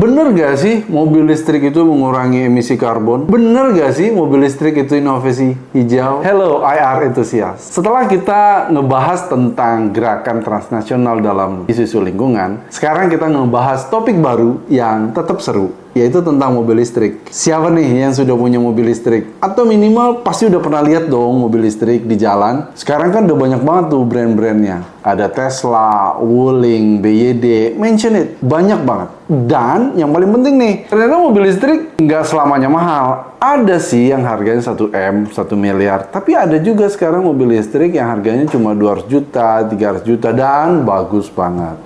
Bener gak sih mobil listrik itu mengurangi emisi karbon? Bener gak sih mobil listrik itu inovasi hijau? Hello IR enthusiast. Setelah kita ngebahas tentang gerakan transnasional dalam isu-isu lingkungan, sekarang kita ngebahas topik baru yang tetap seru, yaitu tentang mobil listrik. Siapa nih yang sudah punya mobil listrik? Atau minimal pasti udah pernah lihat dong mobil listrik di jalan. Sekarang kan udah banyak banget tuh brand-brandnya. Ada Tesla, Wuling, BYD, mention it. Banyak banget. Dan yang paling penting nih, ternyata mobil listrik nggak selamanya mahal. Ada sih yang harganya 1 miliar. Tapi ada juga sekarang mobil listrik yang harganya cuma 200 juta, 300 juta, dan bagus banget.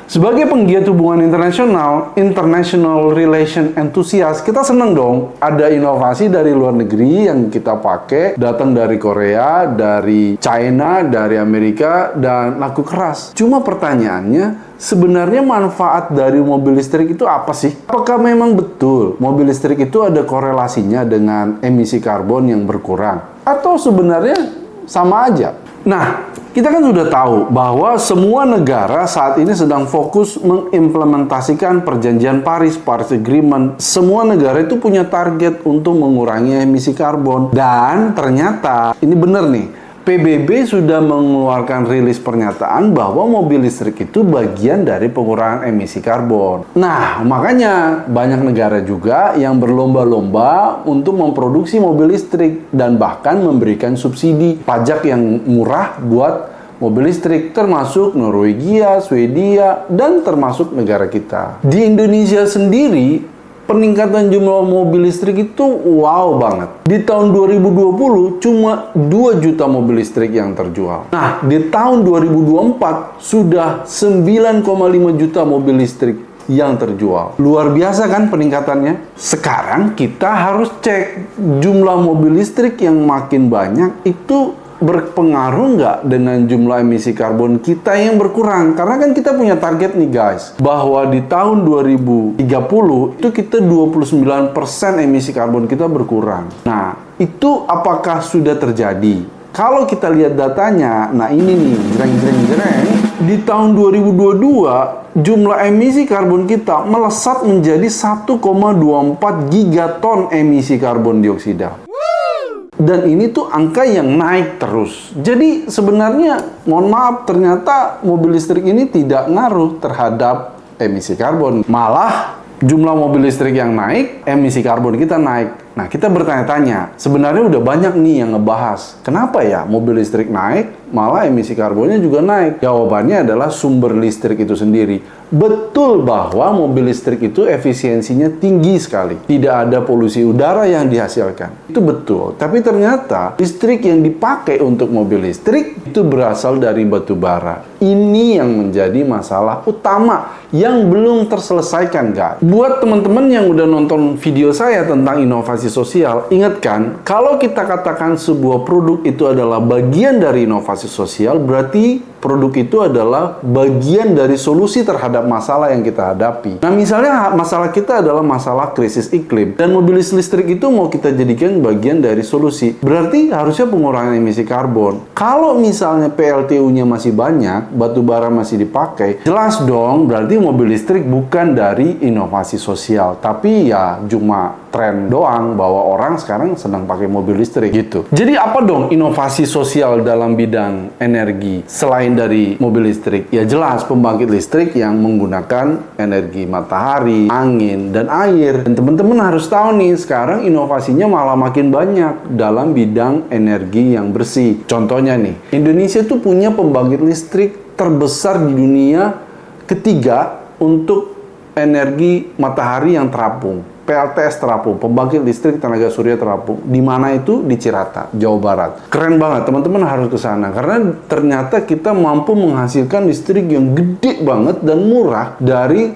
Sebagai penggiat hubungan internasional, international relation enthusiast, kita seneng dong ada inovasi dari luar negeri yang kita pakai, datang dari Korea, dari China, dari Amerika, dan laku keras. Cuma pertanyaannya, sebenarnya manfaat dari mobil listrik itu apa sih? Apakah memang betul mobil listrik itu ada korelasinya dengan emisi karbon yang berkurang? Atau sebenarnya sama aja? Nah, kita kan sudah tahu bahwa semua negara saat ini sedang fokus mengimplementasikan perjanjian Paris Agreement. Semua negara itu punya target untuk mengurangi emisi karbon. Dan ternyata, ini benar nih, PBB sudah mengeluarkan rilis pernyataan bahwa mobil listrik itu bagian dari pengurangan emisi karbon. Nah, makanya banyak negara juga yang berlomba-lomba untuk memproduksi mobil listrik dan bahkan memberikan subsidi pajak yang murah buat mobil listrik, termasuk Norwegia, Swedia, dan termasuk negara kita. Di Indonesia sendiri, peningkatan jumlah mobil listrik itu wow banget. Di tahun 2020 cuma 2 juta mobil listrik yang terjual. Nah, di tahun 2024 sudah 9,5 juta mobil listrik yang terjual. Luar biasa kan peningkatannya? Sekarang kita harus cek jumlah mobil listrik yang makin banyak itu berpengaruh nggak dengan jumlah emisi karbon kita yang berkurang? Karena kan kita punya target nih guys, bahwa di tahun 2030 itu kita 29% emisi karbon kita berkurang. Nah, itu apakah sudah terjadi? Kalau kita lihat datanya, nah ini nih, jreng. Di tahun 2022, jumlah emisi karbon kita melesat menjadi 1,24 gigaton emisi karbon dioksida. Dan ini tuh angka yang naik terus. Jadi sebenarnya, mohon maaf, ternyata mobil listrik ini tidak ngaruh terhadap emisi karbon. Malah jumlah mobil listrik yang naik, emisi karbon kita naik. Nah, kita bertanya-tanya, sebenarnya udah banyak nih yang ngebahas, kenapa ya mobil listrik naik, malah emisi karbonnya juga naik? Jawabannya adalah sumber listrik itu sendiri. Betul bahwa mobil listrik itu efisiensinya tinggi sekali. Tidak ada polusi udara yang dihasilkan. Itu betul. Tapi ternyata listrik yang dipakai untuk mobil listrik itu berasal dari batu bara. Ini yang menjadi masalah utama yang belum terselesaikan, guys. Buat teman-teman yang udah nonton video saya tentang inovasi sosial, ingatkan, kalau kita katakan sebuah produk itu adalah bagian dari inovasi sosial, berarti produk itu adalah bagian dari solusi terhadap masalah yang kita hadapi. Nah, misalnya masalah kita adalah masalah krisis iklim, dan mobil listrik itu mau kita jadikan bagian dari solusi, berarti harusnya pengurangan emisi karbon. Kalau misalnya PLTU-nya masih banyak, batu bara masih dipakai, jelas dong, berarti mobil listrik bukan dari inovasi sosial, tapi ya cuma tren doang bahwa orang sekarang sedang pakai mobil listrik gitu. Jadi apa dong inovasi sosial dalam bidang energi selain dari mobil listrik? Ya jelas pembangkit listrik yang menggunakan energi matahari, angin, dan air. Dan teman-teman harus tahu nih, sekarang inovasinya malah makin banyak dalam bidang energi yang bersih. Contohnya nih, Indonesia tuh punya pembangkit listrik terbesar di dunia ketiga untuk energi matahari yang terapung. PLTS terapung, pembangkit listrik tenaga surya terapung. Di mana itu? Di Cirata, Jawa Barat. Keren banget, teman-teman harus ke sana karena ternyata kita mampu menghasilkan listrik yang gede banget dan murah dari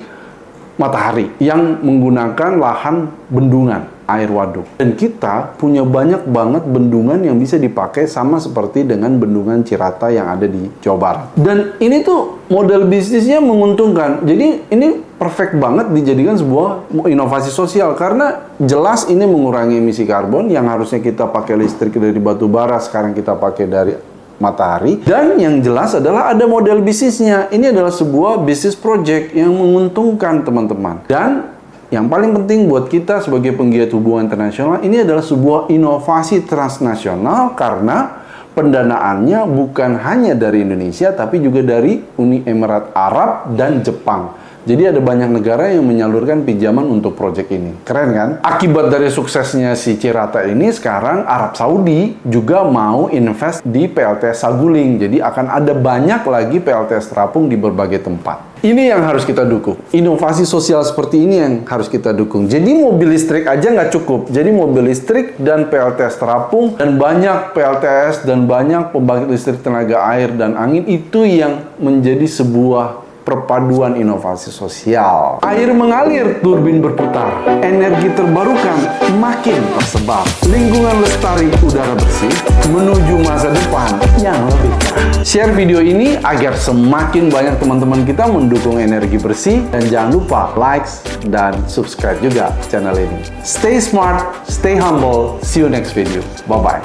matahari yang menggunakan lahan bendungan, air waduk. Dan kita punya banyak banget bendungan yang bisa dipakai sama seperti dengan bendungan Cirata yang ada di Jawa Barat. Dan ini tuh model bisnisnya menguntungkan. Jadi ini perfect banget dijadikan sebuah inovasi sosial karena jelas ini mengurangi emisi karbon yang harusnya kita pakai listrik dari batu bara, sekarang kita pakai dari matahari. Dan yang jelas adalah ada model bisnisnya. Ini adalah sebuah bisnis project yang menguntungkan teman-teman. Dan yang paling penting buat kita sebagai penggiat hubungan internasional, ini adalah sebuah inovasi transnasional karena pendanaannya bukan hanya dari Indonesia, tapi juga dari Uni Emirat Arab dan Jepang. Jadi ada banyak negara yang menyalurkan pinjaman untuk proyek ini. Keren kan? Akibat dari suksesnya si Cirata ini, sekarang Arab Saudi juga mau invest di PLTS Saguling. Jadi akan ada banyak lagi PLTS terapung di berbagai tempat. Ini yang harus kita dukung. Inovasi sosial seperti ini yang harus kita dukung. Jadi mobil listrik aja nggak cukup. Jadi mobil listrik dan PLTS terapung dan banyak PLTS dan banyak pembangkit listrik tenaga air dan angin itu yang menjadi sebuah perpaduan inovasi sosial. Air mengalir, turbin berputar, energi terbarukan makin tersebar. Lingkungan lestari, udara bersih, menuju masa depan yang lebih cerah. Share video ini agar semakin banyak teman-teman kita mendukung energi bersih. Dan jangan lupa like dan subscribe juga channel ini. Stay smart, stay humble. See you next video. Bye-bye.